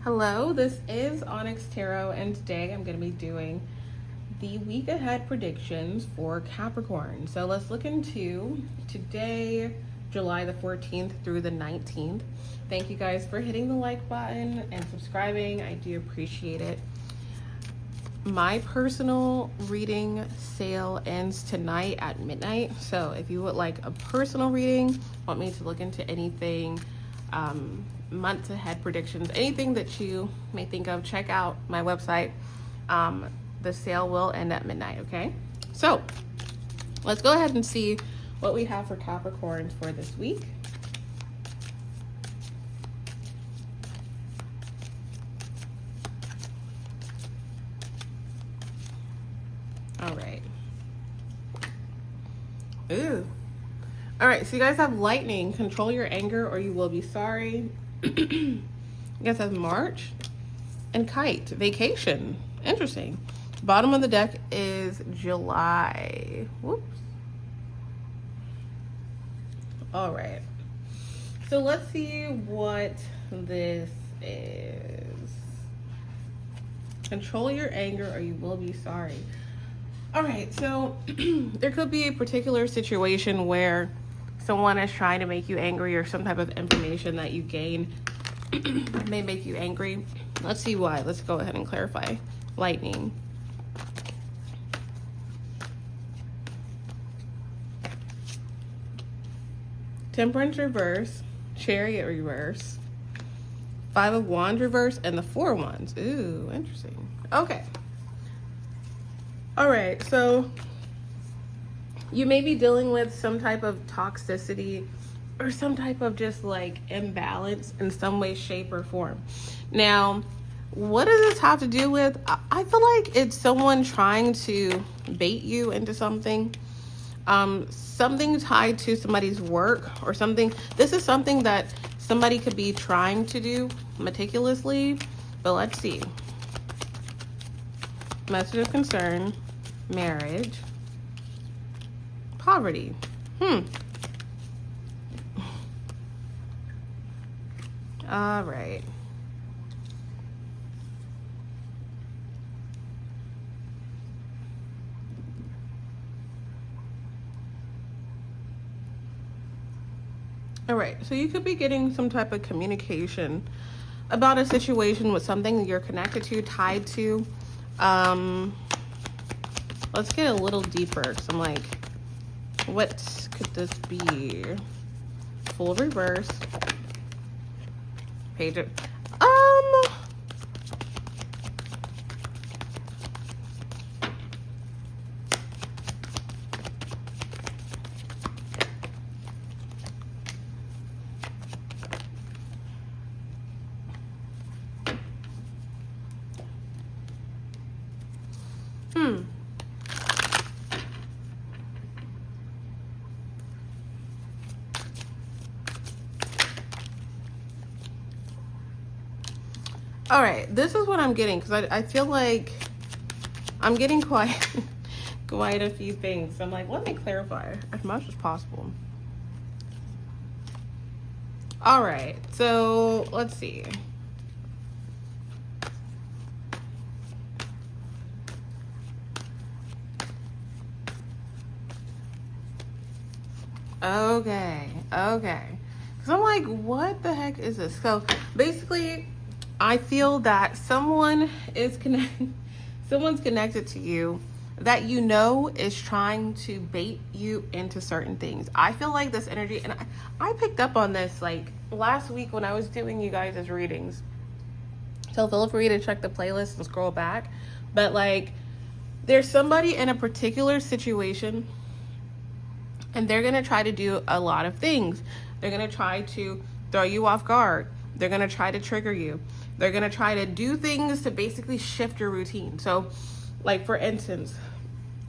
Hello, this is Onyx Tarot, and today I'm going to be doing the week ahead predictions for Capricorn. So let's look into today, July the 14th through the 19th. Thank you guys for hitting the like button and subscribing. I do appreciate it. My personal reading sale ends tonight at midnight. So if you would like a personal reading, want me to look into anything, months ahead predictions, anything that you may think of, check out my website. The sale will end at midnight, okay? So let's go ahead and see what we have for Capricorn for this week. All right. Ooh. All right, so you guys have lightning, control your anger or you will be sorry. You guys have March and kite, vacation. Interesting. Bottom of the deck is July. Whoops. All right. So let's see what this is. Control your anger or you will be sorry. All right, so there could be a particular situation where someone is trying to make you angry or some type of information that you gain may make you angry. Let's see why. Let's go ahead and clarify. Lightning. Temperance reverse, Chariot reverse, Five of Wands reverse, and the Four of Wands. Ooh, interesting. Okay. All right, so you may be dealing with some type of toxicity or some type of just like imbalance in some way, shape, or form. Now, what does this have to do with? I feel like it's someone trying to bait you into something. Something tied to somebody's work or something. This is something that somebody could be trying to do meticulously, but let's see. Message of concern, marriage, poverty. All right. All right, so you could be getting some type of communication about a situation with something that you're connected to, tied to. Let's get a little deeper because I'm like, what could this be? Full reverse. Page of, all right, this is what I'm getting because I feel like I'm getting quite a few things. I'm like, let me clarify as much as possible. All right, so let's see. Okay. So I'm like, what the heck is this? So basically, I feel that someone's connected to you that you know is trying to bait you into certain things. I feel like this energy, and I picked up on this like last week when I was doing you guys' readings. So feel free to check the playlist and scroll back. But like, there's somebody in a particular situation and they're going to try to do a lot of things. They're going to try to throw you off guard. They're going to try to trigger you. They're going to try to do things to basically shift your routine. So, like, for instance,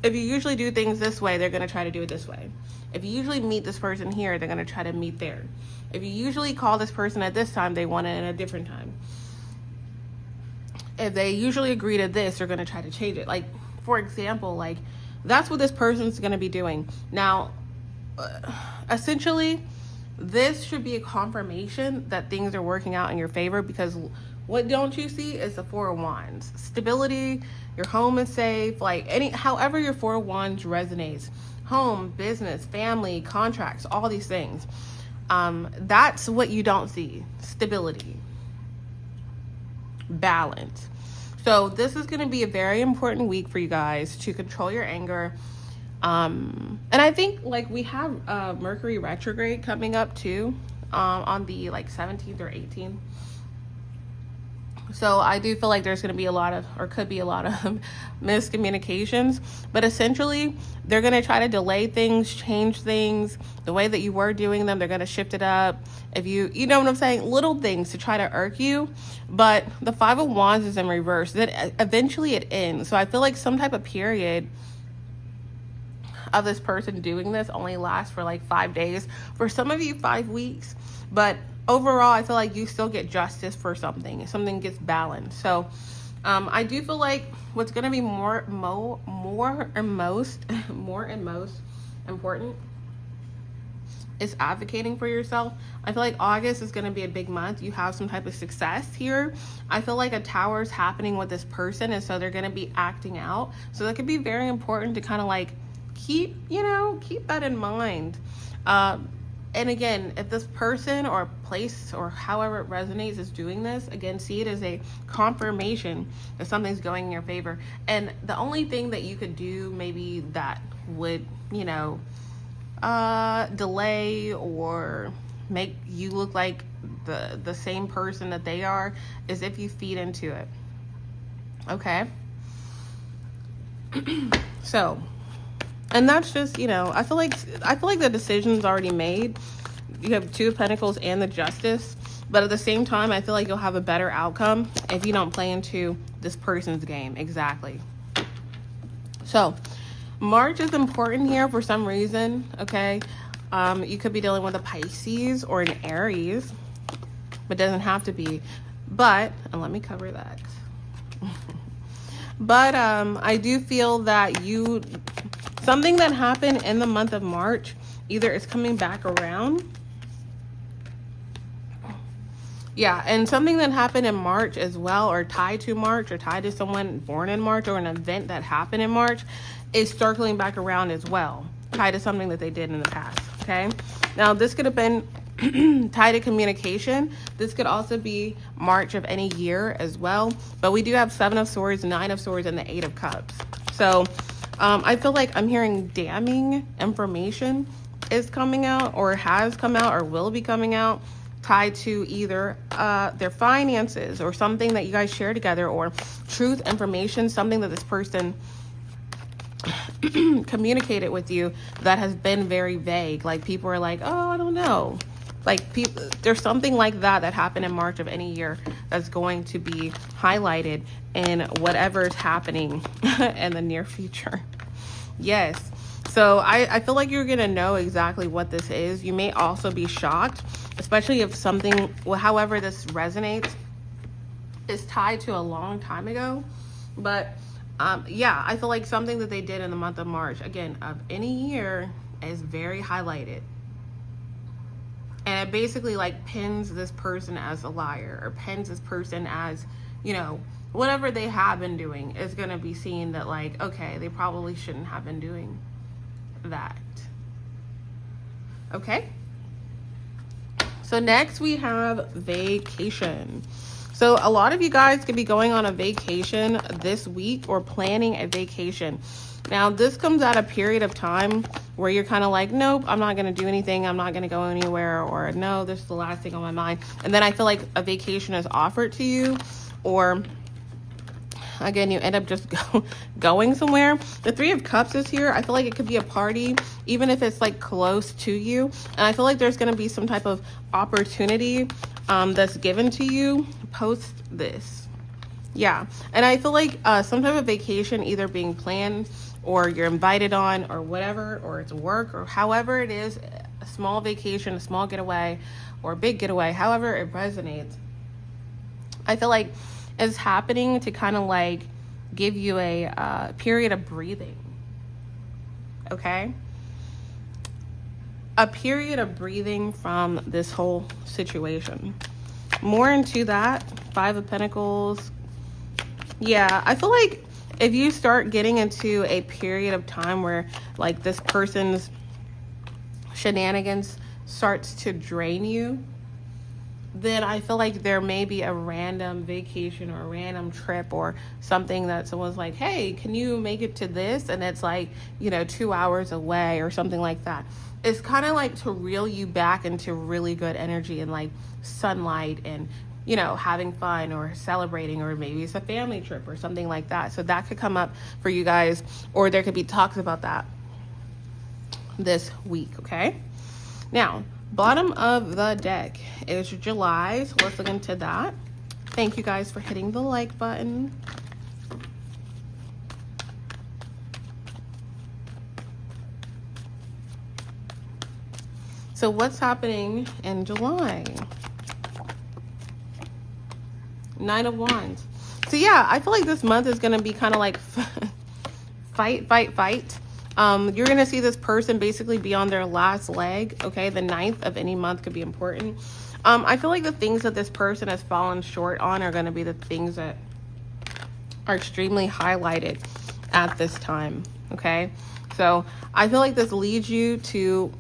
if you usually do things this way, they're going to try to do it this way. If you usually meet this person here, they're going to try to meet there. If you usually call this person at this time, they want it at a different time. If they usually agree to this, they're going to try to change it. Like, for example, like, that's what this person's going to be doing. Now, essentially, this should be a confirmation that things are working out in your favor, because What don't you see is the Four of Wands. Stability, your home is safe, like however your Four of Wands resonates. Home, business, family, contracts, all these things. That's what you don't see. Stability. Balance. So this is going to be a very important week for you guys to control your anger. And I think like we have Mercury retrograde coming up too, on the like 17th or 18th. So I do feel like there's going to be a lot of, or could be a lot of miscommunications, but essentially they're going to try to delay things, change things, the way that you were doing them. They're going to shift it up. If you know what I'm saying, little things to try to irk you, but the Five of Wands is in reverse. Then eventually it ends. So I feel like some type of period of this person doing this only lasts for like 5 days. For some of you, 5 weeks, but overall, I feel like you still get justice for something. Something gets balanced. So I do feel like what's going to be more and most important is advocating for yourself. I feel like August is going to be a big month. You have some type of success here. I feel like a tower is happening with this person, and so they're going to be acting out. So that could be very important to kind of like keep that in mind. And again, if this person or place or however it resonates is doing this, again, see it as a confirmation that something's going in your favor. And the only thing that you could do maybe that would, delay or make you look like the same person that they are is if you feed into it. Okay? So, and that's just, I feel like the decision's already made. You have Two of Pentacles and the Justice. But at the same time, I feel like you'll have a better outcome if you don't play into this person's game. Exactly. So, March is important here for some reason, okay? You could be dealing with a Pisces or an Aries. But it doesn't have to be. But, and let me cover that. But I do feel that something that happened in the month of March, either it's coming back around. Yeah, and something that happened in March as well, or tied to March, or tied to someone born in March, or an event that happened in March, is circling back around as well, tied to something that they did in the past, okay? Now, this could have been tied to communication. This could also be March of any year as well, but we do have Seven of Swords, Nine of Swords, and the Eight of Cups. So I feel like I'm hearing damning information is coming out, or has come out, or will be coming out, tied to either their finances or something that you guys share together, or truth information, something that this person communicated with you that has been very vague. Like people are like, oh, I don't know. Like there's something like that happened in March of any year that's going to be highlighted in whatever is happening in the near future. Yes. So I feel like you're going to know exactly what this is. You may also be shocked, especially if something, however this resonates, is tied to a long time ago. But yeah, I feel like something that they did in the month of March, again, of any year, is very highlighted. And it basically like pins this person as a liar, or pins this person as, whatever they have been doing is going to be seen that like, okay, they probably shouldn't have been doing that. Okay. So next we have vacation. So a lot of you guys could be going on a vacation this week, or planning a vacation. Now, this comes at a period of time where you're kind of like, nope, I'm not going to do anything. I'm not going to go anywhere. Or no, this is the last thing on my mind. And then I feel like a vacation is offered to you, or again, you end up just going somewhere. The Three of Cups is here. I feel like it could be a party, even if it's like close to you. And I feel like there's going to be some type of opportunity that's given to you post this. Yeah. And I feel like some type of vacation either being planned, or you're invited on, or whatever, or it's work, or however it is, a small vacation, a small getaway, or a big getaway, however it resonates. I feel like it's happening to kind of like give you a period of breathing. Okay? A period of breathing from this whole situation. more into that. 5 of Pentacles. Yeah, I feel like if you start getting into a period of time where like this person's shenanigans starts to drain you, then I feel like there may be a random vacation or a random trip or something that someone's like, hey, can you make it to this? And it's like, you know, 2 hours away or something like that. It's kind of like to reel you back into really good energy and like sunlight and, you know, having fun or celebrating, or maybe it's a family trip or something like that. So that could come up for you guys, or there could be talks about that this week, okay? Now, bottom of the deck is July, so let's look into that. Thank you guys for hitting the like button. So what's happening in July? 9 of Wands. So yeah, I feel like this month is going to be kind of like fight. You're going to see this person basically be on their last leg, okay? The 9th of any month could be important. I feel like the things that this person has fallen short on are going to be the things that are extremely highlighted at this time, okay? So I feel like this leads you to,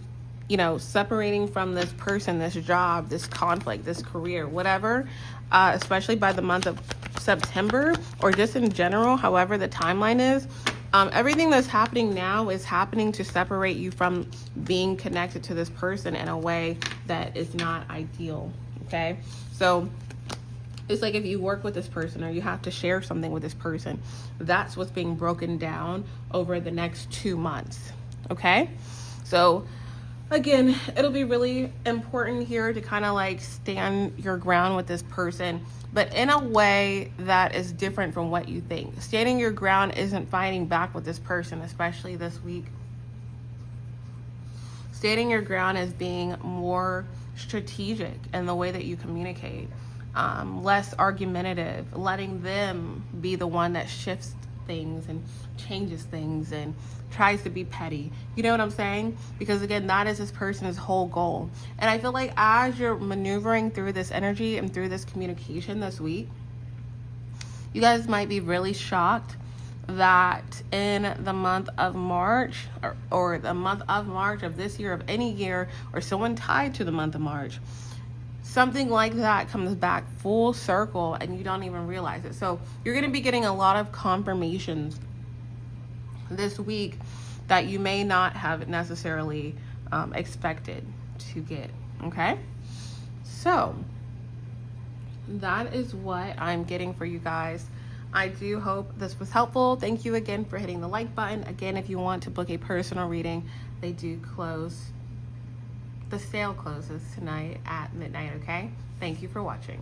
you know, separating from this person, this job, this conflict, this career, whatever, especially by the month of September, or just in general, however the timeline is. Everything that's happening now is happening to separate you from being connected to this person in a way that is not ideal, okay? So it's like if you work with this person or you have to share something with this person, that's what's being broken down over the next 2 months, okay? So again, it'll be really important here to kind of like stand your ground with this person, but in a way that is different from what you think. Standing your ground isn't fighting back with this person, especially this week. Standing your ground is being more strategic in the way that you communicate, less argumentative, letting them be the one that shifts things and changes things and tries to be petty. You know what I'm saying? Because again, that is this person's whole goal. And I feel like as you're maneuvering through this energy and through this communication this week, you guys might be really shocked that in the month of March, or the month of March of this year, of any year, or someone tied to the month of March, something like that comes back full circle and you don't even realize it. So you're going to be getting a lot of confirmations this week that you may not have necessarily expected to get, okay? So that is what I'm getting for you guys. I do hope this was helpful. Thank you again for hitting the like button. Again, if you want to book a personal reading, they do close. The sale closes tonight at midnight, okay? Thank you for watching.